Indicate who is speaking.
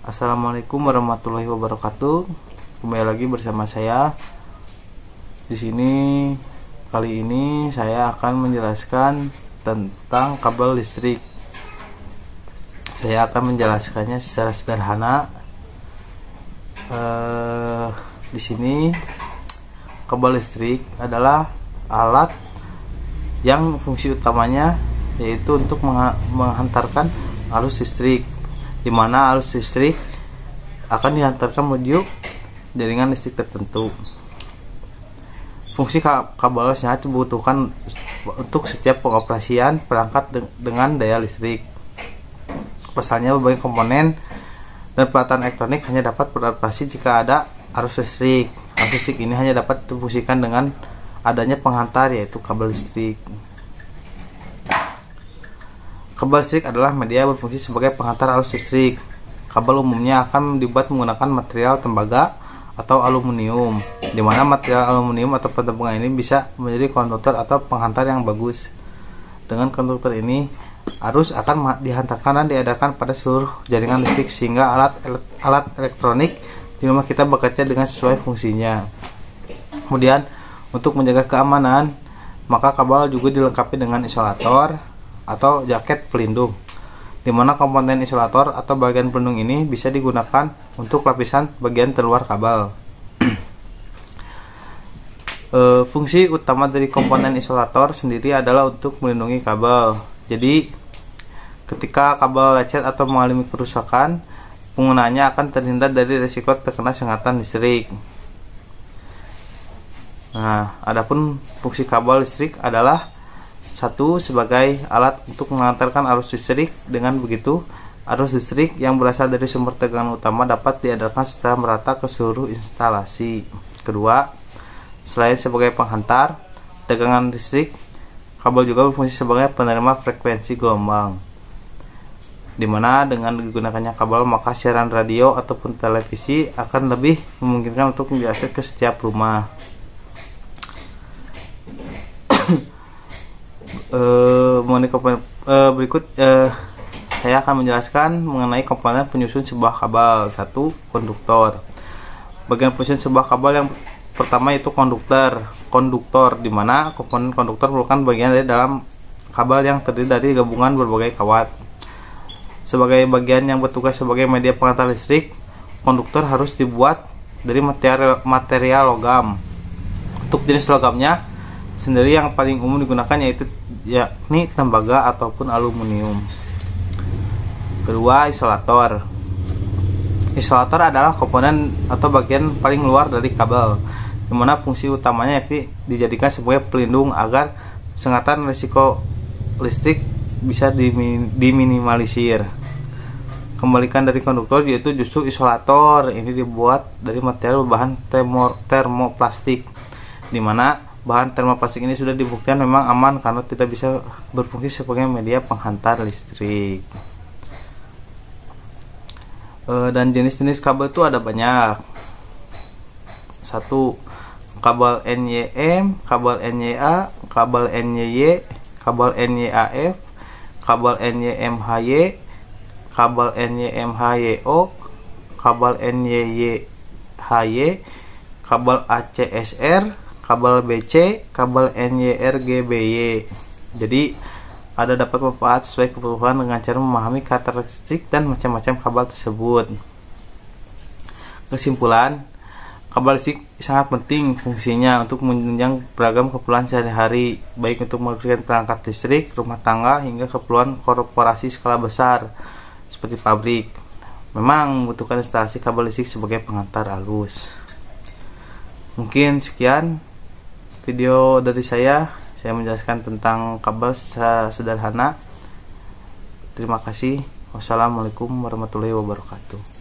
Speaker 1: Assalamualaikum warahmatullahi wabarakatuh. Kembali lagi bersama saya. Di sini kali ini saya akan menjelaskan tentang kabel listrik. Saya akan menjelaskannya secara sederhana. Di sini kabel listrik adalah alat yang fungsi utamanya yaitu untuk menghantarkan arus listrik, di mana arus listrik akan dihantarkan menuju jaringan listrik tertentu. Fungsi kabel sangat dibutuhkan untuk setiap pengoperasian perangkat dengan daya listrik. Pasalnya, berbagai komponen dan peralatan elektronik hanya dapat beroperasi jika ada arus listrik. Arus listrik ini hanya dapat difungsikan dengan adanya penghantar, yaitu kabel listrik. Kabel listrik adalah media berfungsi sebagai penghantar arus listrik. Kabel umumnya akan dibuat menggunakan material tembaga atau aluminium, di mana material aluminium atau pentabungan ini bisa menjadi konduktor atau penghantar yang bagus. Dengan konduktor ini, arus akan dihantarkan dan diedarkan pada seluruh jaringan listrik sehingga alat elektronik di rumah kita bekerja dengan sesuai fungsinya. Kemudian, untuk menjaga keamanan, maka kabel juga dilengkapi dengan isolator atau jaket pelindung, di mana komponen isolator atau bagian pelindung ini bisa digunakan untuk lapisan bagian terluar kabel. Fungsi utama dari komponen isolator sendiri adalah untuk melindungi kabel. Jadi, ketika kabel lecet atau mengalami kerusakan, penggunanya akan terhindar dari risiko terkena sengatan listrik. Nah, adapun fungsi kabel listrik adalah satu, sebagai alat untuk mengantarkan arus listrik. Dengan begitu, arus listrik yang berasal dari sumber tegangan utama dapat diedarkan secara merata ke seluruh instalasi. Kedua, selain sebagai penghantar tegangan listrik, kabel juga berfungsi sebagai penerima frekuensi gelombang, di mana dengan digunakannya kabel maka siaran radio ataupun televisi akan lebih memungkinkan untuk diakses ke setiap rumah. Berikut saya akan menjelaskan mengenai komponen penyusun sebuah kabel. Satu, konduktor. Bagian penyusun sebuah kabel yang pertama itu konduktor, di mana komponen konduktor merupakan bagian dari dalam kabel yang terdiri dari gabungan berbagai kawat. Sebagai bagian yang bertugas sebagai media pengantar listrik, konduktor harus dibuat dari material logam. Untuk jenis logamnya sendiri yang paling umum digunakan yakni tembaga ataupun aluminium. Kedua, isolator. Isolator adalah komponen atau bagian paling luar dari kabel, di mana fungsi utamanya yakni dijadikan sebagai pelindung agar sengatan risiko listrik bisa diminimalisir. Kembalikan dari konduktor yaitu justru isolator ini dibuat dari material berbahan termoplastik, di mana bahan termoplastik ini sudah dibuktikan memang aman karena tidak bisa berfungsi sebagai media penghantar listrik. Dan jenis-jenis kabel itu ada banyak. Satu, kabel NYM, kabel NYA, kabel NYY, kabel NYAF, kabel NYMHY, kabel NYMHYO, kabel NYYHY, kabel ACSR, kabel BC, kabel NYRGBY. Jadi ada dapat manfaat sesuai kebutuhan dengan cara memahami karakteristik dan macam-macam kabel tersebut. Kesimpulan, kabel listrik sangat penting fungsinya untuk menunjang beragam keperluan sehari-hari, baik untuk memberikan perangkat listrik, rumah tangga, hingga keperluan korporasi skala besar seperti pabrik. Memang membutuhkan instalasi kabel listrik sebagai penghantar arus. Mungkin sekian video dari saya menjelaskan tentang kabel secara sederhana. Terima kasih. Wassalamualaikum warahmatullahi wabarakatuh.